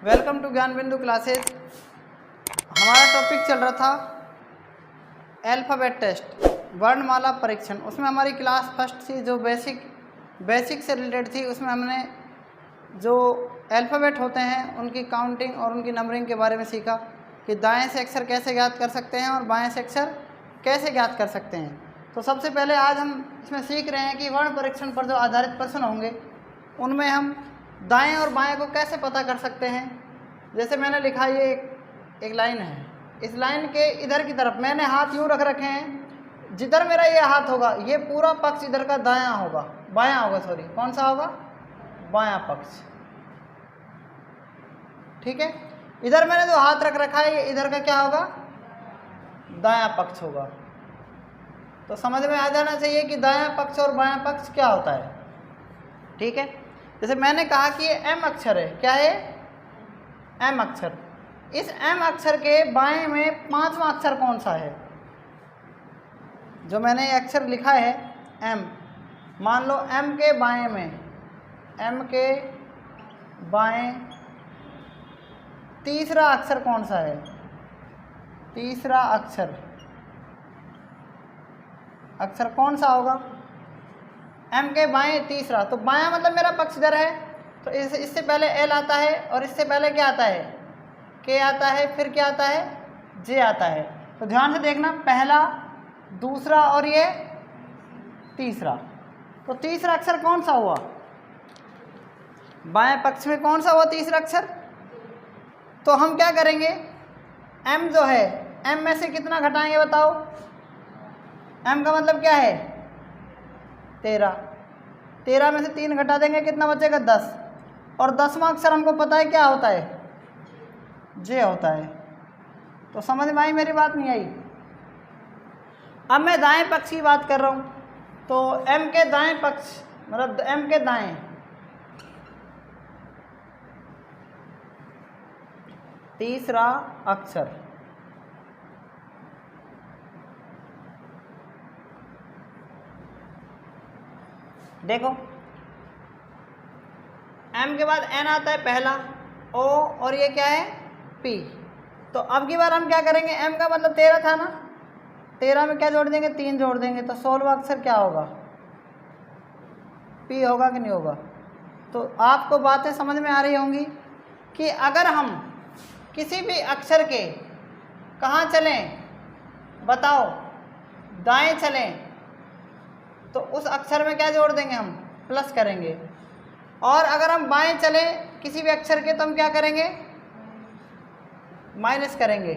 Welcome to ज्ञान बिंदु classes. हमारा टॉपिक चल रहा था अल्फ़ाबेट टेस्ट, वर्णमाला परीक्षण। उसमें हमारी क्लास फर्स्ट थी जो बेसिक से रिलेटेड थी। उसमें हमने जो अल्फ़ाबेट होते हैं उनकी काउंटिंग और उनकी नंबरिंग के बारे में सीखा कि दाएं से अक्षर कैसे ज्ञात कर सकते हैं और बाएं से अक्षर कैसे ज्ञात कर सकते हैं। तो सबसे पहले आज हम इसमें सीख रहे हैं कि वर्ण परीक्षण पर जो आधारित प्रश्न होंगे उनमें हम दाएं और बाएं को कैसे पता कर सकते हैं। जैसे मैंने लिखा, ये एक लाइन है, इस लाइन के इधर की तरफ मैंने हाथ यूँ रख रखे हैं। जिधर मेरा ये हाथ होगा ये पूरा पक्ष इधर का बायां होगा, कौन सा होगा? बायां पक्ष। ठीक है, इधर मैंने जो हाथ रख रखा है ये इधर का क्या होगा? दायां पक्ष होगा। तो समझ में आ जाना चाहिए कि दायां पक्ष और बायां पक्ष क्या होता है। ठीक है, जैसे मैंने कहा कि ये एम अक्षर है। क्या है? एम अक्षर। इस एम अक्षर के बाएं में पांचवा अक्षर कौन सा है? जो मैंने ये अक्षर लिखा है एम, मान लो एम के बाएं में, एम के बाएं तीसरा अक्षर कौन सा है? तीसरा अक्षर कौन सा होगा? एम के बाएं तीसरा। तो बायां मतलब मेरा पक्ष इधर है, तो इससे पहले एल आता है और इससे पहले क्या आता है? के आता है, फिर क्या आता है? जे आता है। तो ध्यान से देखना, पहला, दूसरा और ये तीसरा। तो तीसरा अक्षर कौन सा हुआ? बाएं पक्ष में कौन सा हुआ तीसरा अक्षर? तो हम क्या करेंगे, एम जो है, एम में से कितना घटाएंगे बताओ? एम का मतलब क्या है? 13। 13 में से 3 घटा देंगे, कितना बचेगा? 10। और 10वां अक्षर हमको पता है क्या होता है? जे होता है। तो समझ में आई मेरी बात? नहीं आई? अब मैं दाएं पक्ष की बात कर रहा हूं, तो एम के दाएं पक्ष मतलब एम के दाएं, तीसरा अक्षर। देखो, एम के बाद एन आता है पहला, ओ, और ये क्या है? पी। तो अब की बार हम क्या करेंगे, एम का मतलब 13 था ना, 13 में क्या जोड़ देंगे? 3 जोड़ देंगे। तो 16वां अक्षर क्या होगा? पी होगा कि नहीं होगा? तो आपको बातें समझ में आ रही होंगी कि अगर हम किसी भी अक्षर के कहाँ चलें बताओ? दाएं चलें तो उस अक्षर में क्या जोड़ देंगे? हम प्लस करेंगे। और अगर हम बाएं चलें किसी भी अक्षर के तो हम क्या करेंगे? माइनस करेंगे।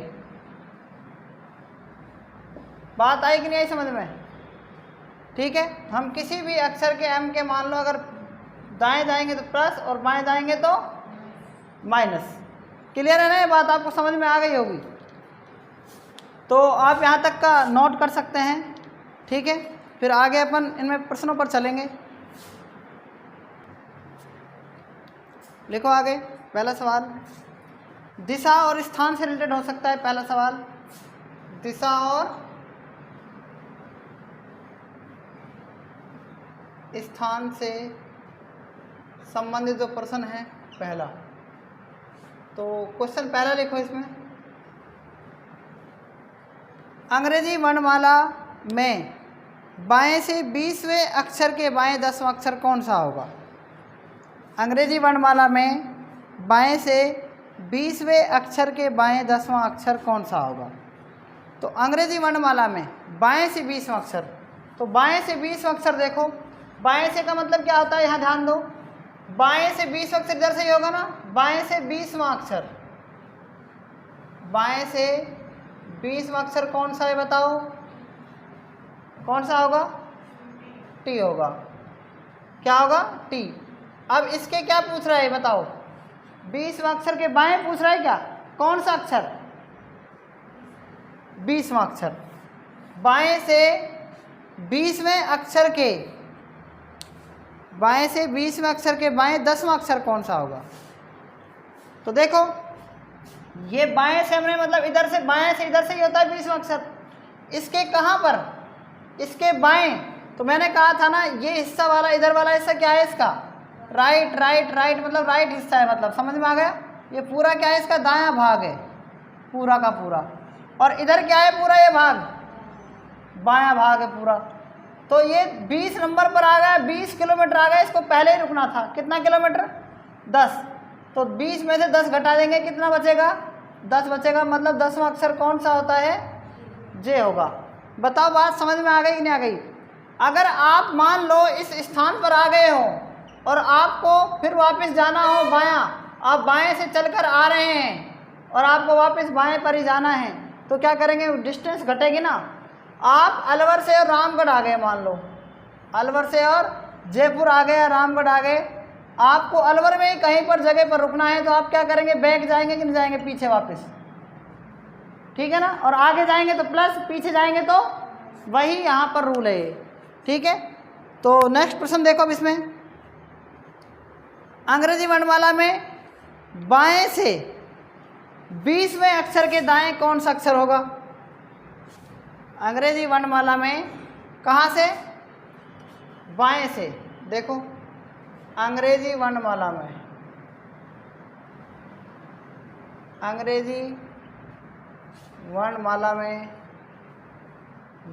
बात आई कि नहीं आई समझ में? ठीक है, हम किसी भी अक्षर के एम के मान लो अगर दाएं जाएंगे तो प्लस और बाएं जाएंगे तो माइनस। क्लियर है ना? ये बात आपको समझ में आ गई होगी। तो आप यहाँ तक का नोट कर सकते हैं। ठीक है, फिर आगे अपन इनमें प्रश्नों पर चलेंगे। लिखो आगे। पहला सवाल दिशा और स्थान से रिलेटेड हो सकता है। पहला सवाल दिशा और स्थान से संबंधित जो प्रश्न है पहला। तो क्वेश्चन पहला लिखो इसमें, अंग्रेजी वर्णमाला में बाएं से 20वें अक्षर के बाएं 10वां अक्षर कौन सा होगा? अंग्रेजी वर्णमाला में बाएं से 20वें अक्षर के बाएं 10वां अक्षर कौन सा होगा? तो अंग्रेजी वर्णमाला में बाएं से 20वां अक्षर, तो बाएं से 20वां अक्षर देखो, बाएं से का मतलब क्या होता है? यहाँ ध्यान दो, बाएं से 20वां अक्षर इधर से ही होगा ना। बाएं से 20वां अक्षर, बाएं से 20वां अक्षर कौन सा है बताओ? कौन सा होगा? टी होगा। क्या होगा? टी। अब इसके क्या पूछ रहा है बताओ? 20वां अक्षर के बाएं पूछ रहा है क्या? कौन सा अक्षर? 20वां अक्षर। बाएं से 20वें अक्षर के बाएं से 20वें अक्षर के बाएं 10वां अक्षर कौन सा होगा? तो देखो, ये बाएं से हमने मतलब इधर से, बाएं से इधर से ही होता है 20वां अक्षर। इसके कहाँ पर? इसके बाएं। तो मैंने कहा था ना, ये हिस्सा वाला, इधर वाला हिस्सा क्या है इसका? राइट। राइट मतलब राइट हिस्सा है, मतलब समझ में आ गया? ये पूरा क्या है, इसका दायां भाग है पूरा का पूरा, और इधर क्या है पूरा, ये भाग बायां भाग है पूरा। तो ये 20 नंबर पर आ गया, 20 किलोमीटर आ गया, इसको पहले ही रुकना था। कितना किलोमीटर, 10। तो 20 में से 10 घटा देंगे, कितना बचेगा, 10 बचेगा। मतलब 10वां अक्षर कौन सा होता है, जे होगा। बताओ बात समझ में आ गई कि नहीं आ गई। अगर आप मान लो इस स्थान पर आ गए हो और आपको फिर वापस जाना हो बायां, आप बाएं से चलकर आ रहे हैं और आपको वापस बाएं पर ही जाना है, तो क्या करेंगे, डिस्टेंस घटेगी ना। आप अलवर से और रामगढ़ आ गए, मान लो अलवर से और जयपुर आ गए या रामगढ़ आ गए, आपको अलवर में ही कहीं पर जगह पर रुकना है, तो आप क्या करेंगे, बैक जाएंगे कि नहीं जाएंगे, पीछे वापस, ठीक है ना। और आगे जाएंगे तो प्लस, पीछे जाएंगे तो वही, यहाँ पर रूल है ये, ठीक है। तो नेक्स्ट प्रश्न देखो अब इसमें, अंग्रेजी वर्णमाला में बाएं से 20वें अक्षर के दाएं कौन सा अक्षर होगा। अंग्रेजी वर्णमाला में कहाँ से, बाएं से। देखो अंग्रेजी वर्णमाला में, अंग्रेजी वर्णमाला में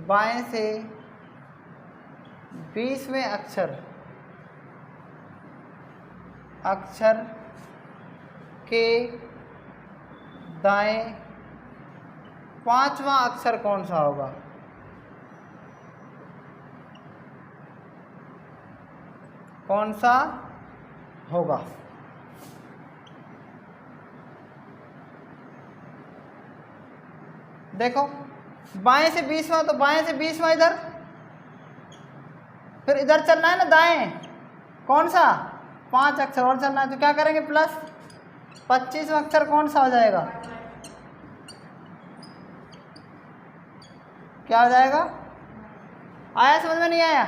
बाएं से 20वें अक्षर के दाएं 5वां अक्षर कौन सा होगा। कौन सा होगा, देखो बाएं से 20वां, तो बाएं से 20वां इधर, फिर इधर चलना है ना दाएं, कौन सा, 5 अक्षर और चलना है, तो क्या करेंगे, प्लस 25वां अक्षर कौन सा हो जाएगा, क्या हो जाएगा, आया समझ में नहीं आया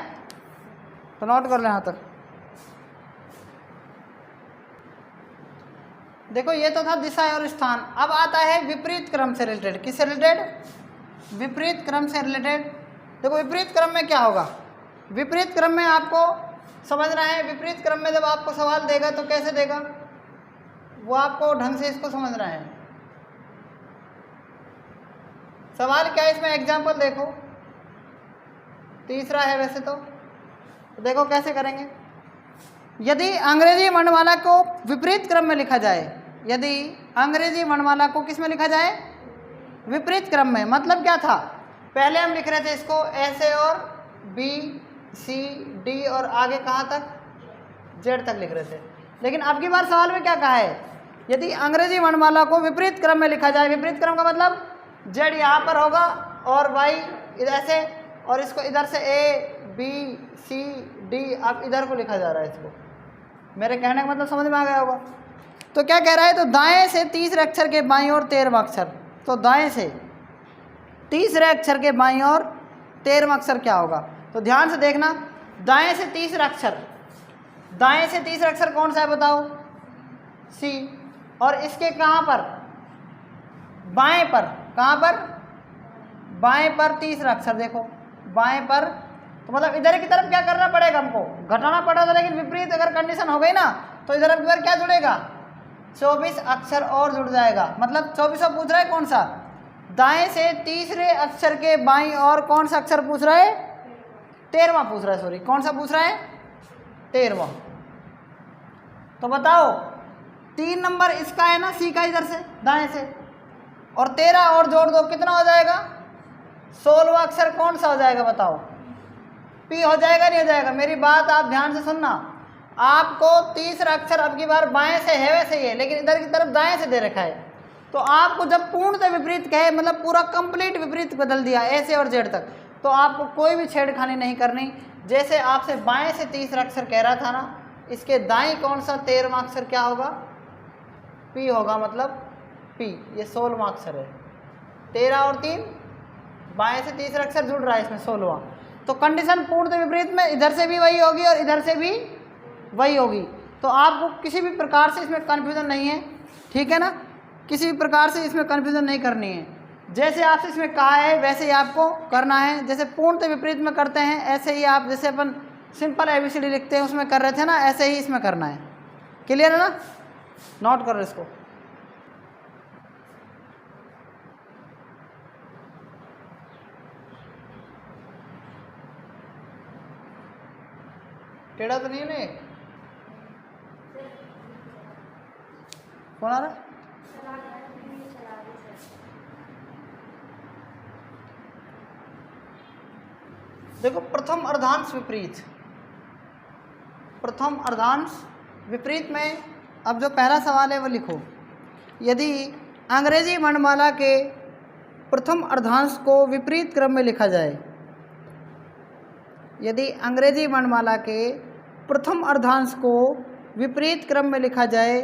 तो नोट कर लें यहाँ तक। देखो ये तो था दिशा और स्थान, अब आता है विपरीत क्रम से रिलेटेड। किससे रिलेटेड, विपरीत क्रम से रिलेटेड। देखो विपरीत क्रम में क्या होगा, विपरीत क्रम में आपको समझना है। विपरीत क्रम में जब आपको सवाल देगा तो कैसे देगा, वो आपको ढंग से इसको समझना है। सवाल क्या है इसमें, एग्जाम्पल देखो, तीसरा है वैसे तो देखो कैसे करेंगे। यदि अंग्रेजी वर्णमाला को विपरीत क्रम में लिखा जाए, यदि अंग्रेजी वर्णमाला को किस में लिखा जाए, विपरीत क्रम में। मतलब क्या था, पहले हम लिख रहे थे इसको ऐसे और बी सी डी और आगे कहाँ तक, जेड तक लिख रहे थे। लेकिन अब की बार सवाल में क्या कहा है, यदि अंग्रेजी वर्णमाला को विपरीत क्रम में लिखा जाए। विपरीत क्रम का मतलब जेड यहाँ पर होगा और वाई इधर से, और इसको इधर से ए बी सी डी, अब इधर को लिखा जा रहा है इसको। मेरे कहने का मतलब समझ में आ गया होगा। तो क्या कह रहा है, तो दाएं से तीसरे अक्षर के बाईं ओर 13वां अक्षर, तो दाएं से तीसरे अक्षर के बाईं ओर 13वां अक्षर क्या होगा। तो ध्यान से देखना, दाएं से तीसरा अक्षर, दाएं से तीसरा अक्षर कौन सा है बताओ, सी, और इसके कहाँ पर, बाएं पर, कहाँ पर, बाएं पर तीसरा अक्षर, देखो बाएं पर। तो मतलब इधर की तरफ क्या करना पड़ेगा, हमको घटाना पड़ेगा। लेकिन विपरीत अगर कंडीशन हो गई ना, तो इधर क्या जुड़ेगा, 24 अक्षर और जुड़ जाएगा। मतलब 24वां पूछ रहा है कौन सा, दाएं से तीसरे अक्षर के बाईं और कौन सा अक्षर पूछ रहा है, 13वां पूछ रहा है, सॉरी कौन सा पूछ रहा है, 13वां। तो बताओ 3 नंबर इसका है ना, सी का इधर से दाएं से, और 13 और जोड़ दो, कितना हो जाएगा, 16वां अक्षर कौन सा हो जाएगा बताओ, पी हो जाएगा नहीं हो जाएगा। मेरी बात आप ध्यान से सुनना, आपको तीसरा अक्षर अब की बार बाएं से है वैसे ही है, लेकिन इधर की तरफ दाएं से दे रखा है। तो आपको जब पूर्णतः विपरीत कहे, मतलब पूरा कंप्लीट विपरीत बदल दिया ऐसे और जेड तक, तो आपको कोई भी छेड़खानी नहीं करनी। जैसे आपसे बाएं से तीसरा अक्षर कह रहा था ना, इसके दाएं कौन सा 13वां अक्षर क्या होगा, पी होगा, मतलब पी, ये 16वां अक्षर है। 13 और 3, बाएं से तीसरा अक्षर जुड़ रहा है इसमें 16वां। तो कंडीशन पूर्ण विपरीत में इधर से भी वही होगी और इधर से भी वही होगी। तो आपको किसी भी प्रकार से इसमें कन्फ्यूज़न नहीं है, ठीक है ना, किसी भी प्रकार से इसमें कन्फ्यूज़न नहीं करनी है। जैसे आपसे इसमें कहा है वैसे ही आपको करना है। जैसे पूर्ण विपरीत में करते हैं ऐसे ही आप, जैसे अपन सिंपल ABCD लिखते हैं उसमें कर रहे थे ना, ऐसे ही इसमें करना है। क्लियर है ना, नोट करो इसको। टेढ़ा तो नहीं है ना? कौन आ रहा? देखो प्रथम अर्धांश विपरीत, प्रथम अर्धांश विपरीत में अब जो पहला सवाल है वो लिखो। यदि अंग्रेजी वर्णमाला के प्रथम अर्धांश को विपरीत क्रम में लिखा जाए, यदि अंग्रेजी वर्णमाला के प्रथम अर्धांश को विपरीत क्रम में लिखा जाए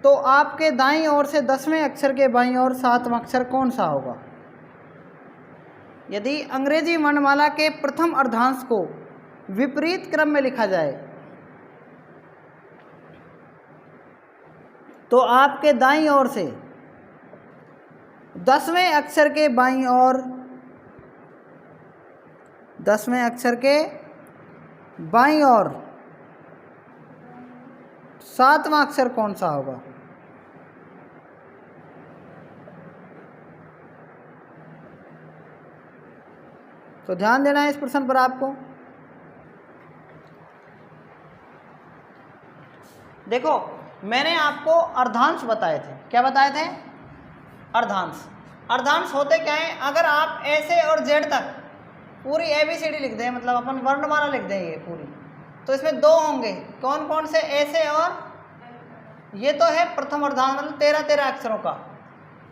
तो आपके दाईं ओर से 10वें अक्षर के बाईं ओर 7वां अक्षर कौन सा होगा? यदि अंग्रेजी वर्णमाला के प्रथम अर्धांश को विपरीत क्रम में लिखा जाए तो आपके दाईं ओर से 10वें अक्षर के बाईं ओर 10वें अक्षर के बाईं ओर 7वां अक्षर कौन सा होगा? तो ध्यान देना है इस प्रश्न पर आपको। देखो मैंने आपको अर्धांश बताए थे। क्या बताए थे? अर्धांश। अर्धांश होते क्या हैं? अगर आप ए से और जेड तक पूरी ABCD लिख दें, मतलब अपन वर्णमाला लिख दें ये पूरी, तो इसमें दो होंगे। कौन कौन से? ए से और ये तो है प्रथम अर्धांश, मतलब 13 अक्षरों का।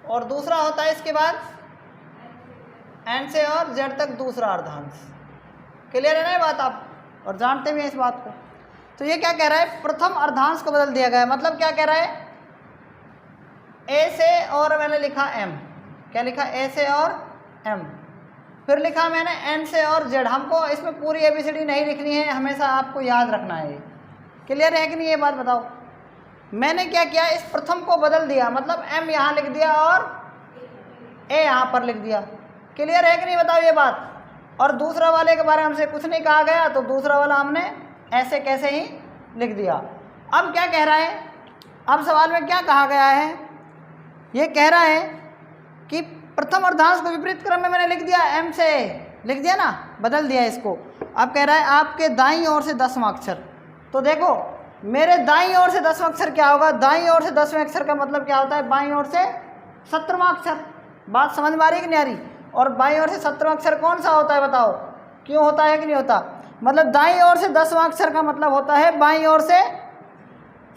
और दूसरा होता है इसके बाद एन से और जेड तक दूसरा अर्धांश। क्लियर है ना ये बात आप? और जानते भी हैं इस बात को। तो ये क्या कह रहा है? प्रथम अर्धांश को बदल दिया गया। मतलब क्या कह रहा है? ए से और मैंने लिखा एम। क्या लिखा? ए से और एम। फिर लिखा मैंने एन से और जेड। हमको इसमें पूरी ABCD नहीं लिखनी है, हमेशा आपको याद रखना है। क्लियर है कि नहीं ये बात बताओ? मैंने क्या किया? इस प्रथम को बदल दिया, मतलब एम यहाँ लिख दिया और ए यहाँ पर लिख दिया। क्लियर है कि नहीं बताओ ये बात? और दूसरा वाले के बारे में हमसे कुछ नहीं कहा गया, तो दूसरा वाला हमने ऐसे कैसे ही लिख दिया। अब क्या कह रहा है? अब सवाल में क्या कहा गया है? ये कह रहा है कि प्रथम अर्धांश को विपरीत क्रम में मैंने लिख दिया, एम से लिख दिया ना, बदल दिया इसको। अब कह रहा है आपके दाईं ओर से 10वां अक्षर। तो देखो मेरे दाईं ओर से 10वां अक्षर क्या होगा? दाईं ओर से 10वें अक्षर का मतलब क्या होता है? बाईं ओर से 17वां अक्षर। बात समझ में आ रही है कि नहीं आ रही? और बाईं ओर से 17वां अक्षर कौन सा होता है बताओ? क्यों होता है कि नहीं होता? मतलब दाईं ओर से 10वां अक्षर का मतलब होता है बाईं ओर से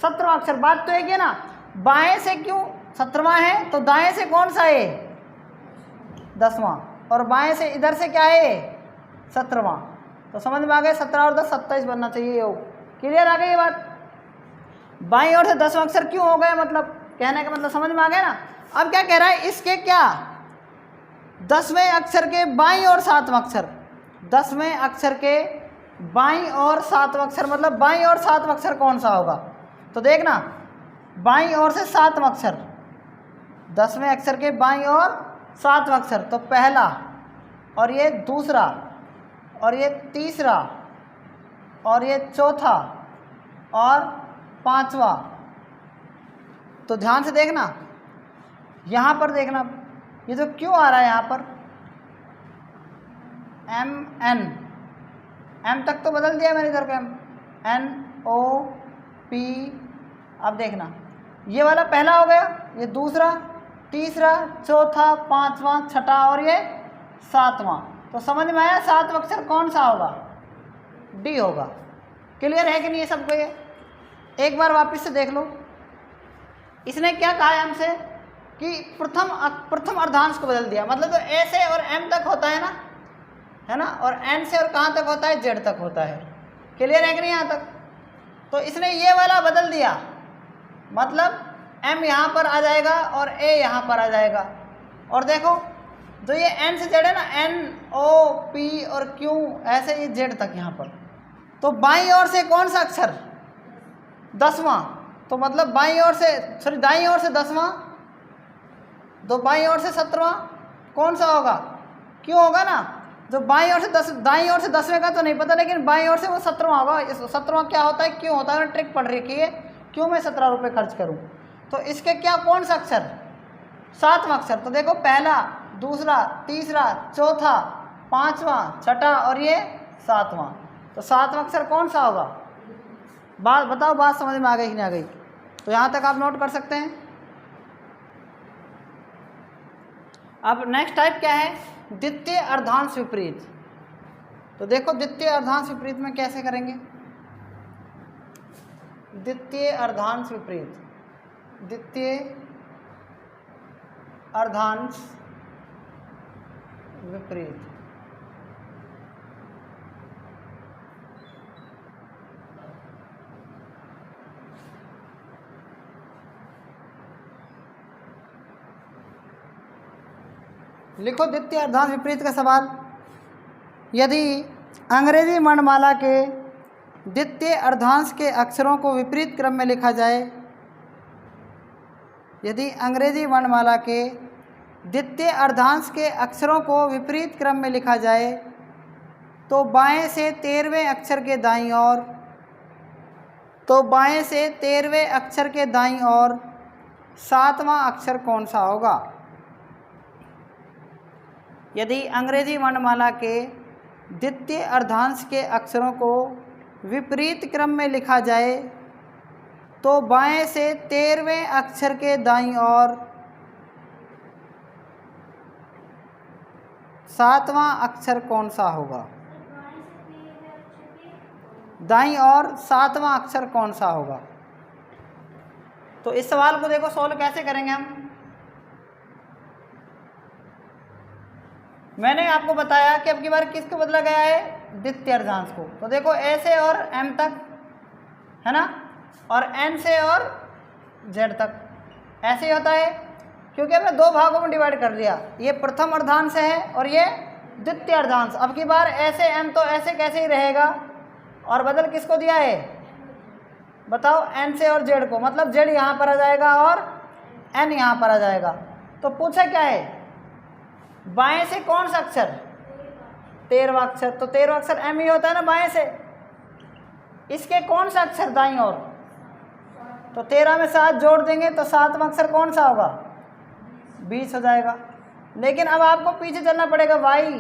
17वां अक्षर। बात तो एक है ना? बाएं से क्यों 17वां है, तो दाएं से कौन सा है? 10वां। और बाएं से इधर से क्या है? 17वां। तो समझ में आ गए? 17 और 10 27 बनना चाहिए योग। क्लियर आ गई ये बात? बाईं ओर से 10वां अक्षर क्यों हो गया, मतलब कहने का मतलब समझ में आ गया ना? अब क्या कह रहा है? इसके क्या 10वें अक्षर के बाईं और 7वां अक्षर, 10वें अक्षर के बाईं और 7वां अक्षर, मतलब बाईं और 7वां अक्षर कौन सा होगा? तो देखना बाईं ओर से 7वां अक्षर, 10वें अक्षर के बाईं और 7वां अक्षर, तो पहला और ये दूसरा और ये तीसरा और ये चौथा और 5वां। तो ध्यान से देखना, यहाँ पर देखना ये जो क्यों आ रहा है यहाँ पर एम एन, एम तक तो बदल दिया मैंने इधर का एम, एन ओ पी। अब देखना ये वाला पहला हो गया, ये दूसरा, तीसरा, चौथा, 5वां, छठा और ये 7वां। तो समझ में आया 7वां अक्षर कौन सा होगा? डी होगा। क्लियर है कि नहीं ये सबको? ये एक बार वापस से देख लो। इसने क्या कहा है हमसे कि प्रथम अर्धांश को बदल दिया, मतलब तो ए से और एम तक होता है ना, है ना, और एन से और कहाँ तक होता है? जेड तक होता है। क्लियर है कि नहीं यहाँ तक? तो इसने ये वाला बदल दिया, मतलब एम यहाँ पर आ जाएगा और ए यहाँ पर आ जाएगा। और देखो जो ये एन से जेड है ना, एन ओ पी और क्यू, ऐसे ये जेड तक यहाँ पर। तो बाईं ओर से कौन सा अक्षर? 10वां। तो मतलब बाईं ओर से, सॉरी दाईं ओर से 10वां, तो बाईं ओर से 17वां कौन सा होगा? क्यों होगा ना? जो बाईं ओर से 10, दाईं ओर से 10वें का तो नहीं पता, लेकिन बाईं ओर से वो 17वां होगा। 17वां क्या होता है, क्यों होता है? ट्रिक पढ़ रखी है, क्यों मैं 17 रुपये खर्च करूं? तो इसके क्या कौन सा अक्षर? 7वां अक्षर। तो देखो पहला, दूसरा, तीसरा, चौथा, 5वां, छठा और ये 7वां। तो सातवां अक्षर कौन सा होगा? बात बताओ, बात समझ में आ गई कि नहीं आ गई? तो यहाँ तक आप नोट कर सकते हैं। अब नेक्स्ट टाइप क्या है? द्वितीय अर्धांश विपरीत। तो देखो द्वितीय अर्धांश विपरीत में कैसे करेंगे? द्वितीय अर्धांश विपरीत, द्वितीय अर्धांश विपरीत। लिखो द्वितीय अर्धांश विपरीत का सवाल। यदि अंग्रेजी वर्णमाला के द्वितीय अर्धांश के अक्षरों को विपरीत क्रम में लिखा जाए, यदि अंग्रेजी वर्णमाला के द्वितीय अर्धांश के अक्षरों को विपरीत क्रम में लिखा जाए तो बाएं से 13वें अक्षर के दाईं ओर, तो बाएं से 13वें अक्षर के दाईं ओर सातवां अक्षर कौन सा होगा? यदि अंग्रेजी वर्णमाला के द्वितीय अर्धांश के अक्षरों को विपरीत क्रम में लिखा जाए तो बाएं से 13वें अक्षर के दाईं ओर सातवां अक्षर कौन सा होगा? दाईं ओर सातवां अक्षर कौन सा होगा? तो इस सवाल को देखो सॉल्व कैसे करेंगे हम। मैंने आपको बताया कि अब की बार किसको बदला गया है? द्वितीय अर्धांश को। तो देखो ए से और एम तक है ना, और एन से और जेड तक, ऐसे ही होता है क्योंकि हमने दो भागों में डिवाइड कर दिया। ये प्रथम अर्धांश है और ये द्वितीय अर्धांश। अब की बार ऐसे एम तो ऐसे कैसे ही रहेगा, और बदल किसको दिया है? बताओ, एन से और जेड को, मतलब जेड यहाँ पर आ जाएगा और एन यहाँ पर आ जाएगा। तो पूछा क्या है? बाएं से कौन सा अक्षर? 13वां अक्षर। तो 13वां अक्षर एम ही होता है ना बाएं से। इसके कौन सा अक्षर दाईं ओर? तो 13 में 7 जोड़ देंगे तो सातवां अक्षर कौन सा होगा? 20 हो जाएगा। लेकिन अब आपको पीछे चलना पड़ेगा, Y,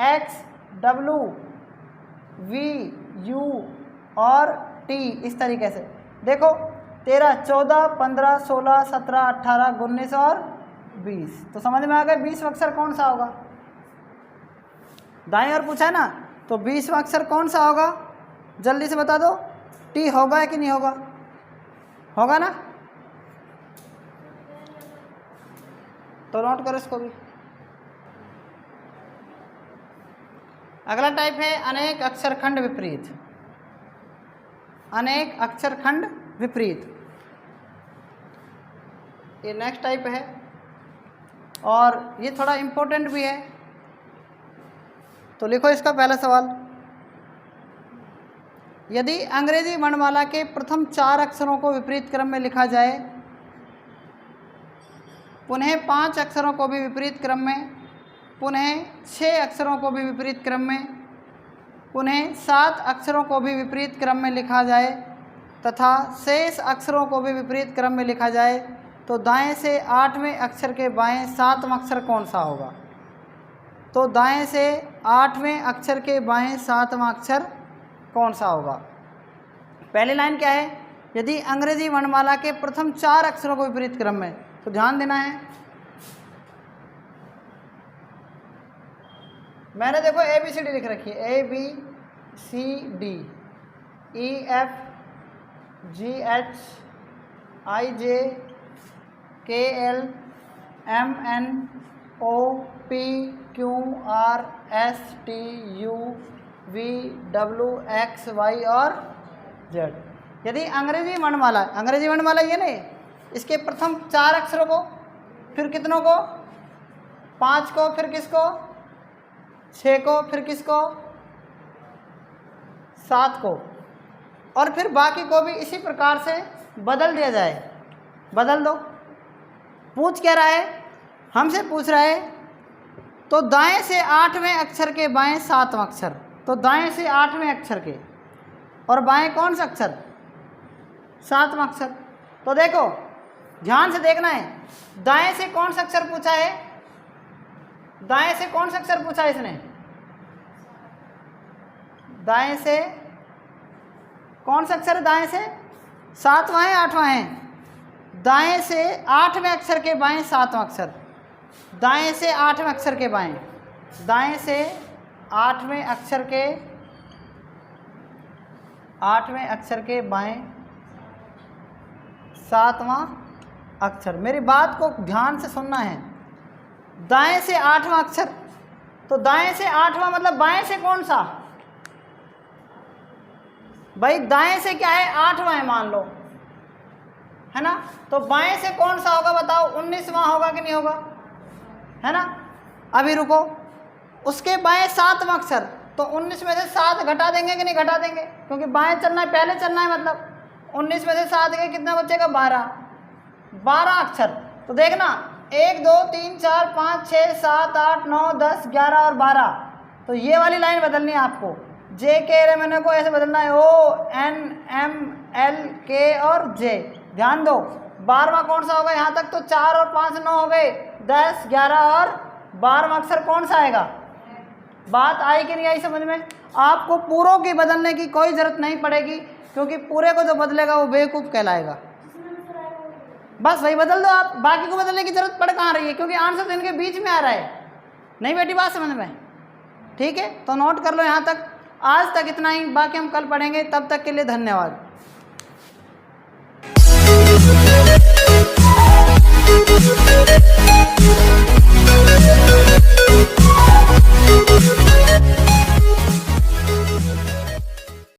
X, W, V, U और टी, इस तरीके से। देखो 13, 14, 15, 16, 17, 18, 19 और 20। तो समझ में आ गया 20वां अक्षर कौन सा होगा? दाईं ओर पूछा है ना, तो 20वां अक्षर कौन सा होगा? जल्दी से बता दो। टी होगा कि नहीं होगा? होगा ना? तो नोट करो इसको भी। अगला टाइप है अनेक अक्षरखंड विपरीत। अनेक अक्षरखंड विपरीत, ये नेक्स्ट टाइप है और ये थोड़ा इम्पोर्टेंट भी है। तो लिखो इसका पहला सवाल। यदि अंग्रेजी वर्णमाला के प्रथम 4 अक्षरों को विपरीत क्रम में लिखा जाए, पुनः 5 अक्षरों को भी विपरीत क्रम में, पुनः 6 अक्षरों को भी विपरीत क्रम में, पुनः 7 अक्षरों को भी विपरीत क्रम में लिखा जाए तथा शेष अक्षरों को भी विपरीत क्रम में लिखा जाए, तो दाएं से 8वें अक्षर के बाएं 7वां अक्षर कौन सा होगा? तो दाएं से 8वें अक्षर के बाएं 7वां अक्षर कौन सा होगा? पहली लाइन क्या है? यदि अंग्रेजी वर्णमाला के प्रथम 4 अक्षरों को विपरीत क्रम में, तो ध्यान देना है। मैंने देखो ABCD लिख रखी है, ABCD, EF GH IJ KL MNO PQR STU VWXY और Z। यदि अंग्रेजी वर्णमाला ये नहीं, इसके प्रथम 4 अक्षरों को, फिर कितनों को? 5 को, फिर किसको? 6 को, फिर किसको? 7 को, और फिर बाकी को भी इसी प्रकार से बदल दिया जाए। बदल दो। पूछ क्या रहा है? हमसे पूछ रहा है तो दाएं से 8वें अक्षर के बाएं 7वां अक्षर, तो दाएं से 8वें अक्षर के और बाएं कौन सा अक्षर? 7वां अक्षर। तो देखो ध्यान से देखना है, दाएं से कौन सा अक्षर पूछा है? दाएं से कौन सा अक्षर पूछा है इसने? दाएं से कौन सा अक्षर है दाएं से? 7वां है 8वां है? दाएं से 8वें अक्षर के बाएं 7वां अक्षर, दाएं से 8वें अक्षर के बाएं, दाएं से 8वें अक्षर के 8वें अक्षर के बाएं 7वां अक्षर। मेरी बात को ध्यान से सुनना है। दाएं से 8वां अक्षर, तो दाएं से 8वां मतलब बाएं से कौन सा? भाई दाएं से क्या है? 8वां है मान लो, है ना। तो बाएं से कौन सा होगा बताओ? 19वां होगा कि नहीं होगा? है ना। अभी रुको, उसके बाएं 7वां अक्षर, तो 19 में से 7 घटा देंगे कि नहीं घटा देंगे? क्योंकि बाएं चलना है, पहले चलना है, मतलब 19 में से 7 गए कितना बचेगा? 12 अक्षर। तो देखना 1 2 3 4 5 6 7 8 9 10 11 और 12। तो ये वाली लाइन बदलनी है आपको। जे के एल एम एन को ऐसे बदलना है, ओ एन एम एल के और जे। ध्यान दो 12वां कौन सा होगा? यहाँ तक तो 4 और 5 9 हो गए, 10 11 और 12वां अक्षर कौन सा आएगा? बात आई कि नहीं आई समझ में? आपको पूरों की बदलने की कोई ज़रूरत नहीं पड़ेगी, क्योंकि पूरे को जो बदलेगा वो बेवकूफ़ कहलाएगा। बस वही बदल दो आप, बाकी को बदलने की ज़रूरत पड़ कहाँ रही है? क्योंकि आंसर तो इनके बीच में आ रहा है। नहीं बेटी बात समझ में? ठीक है, तो नोट कर लो यहाँ तक। आज तक इतना ही, बाकी हम कल पढ़ेंगे। तब तक के लिए धन्यवाद।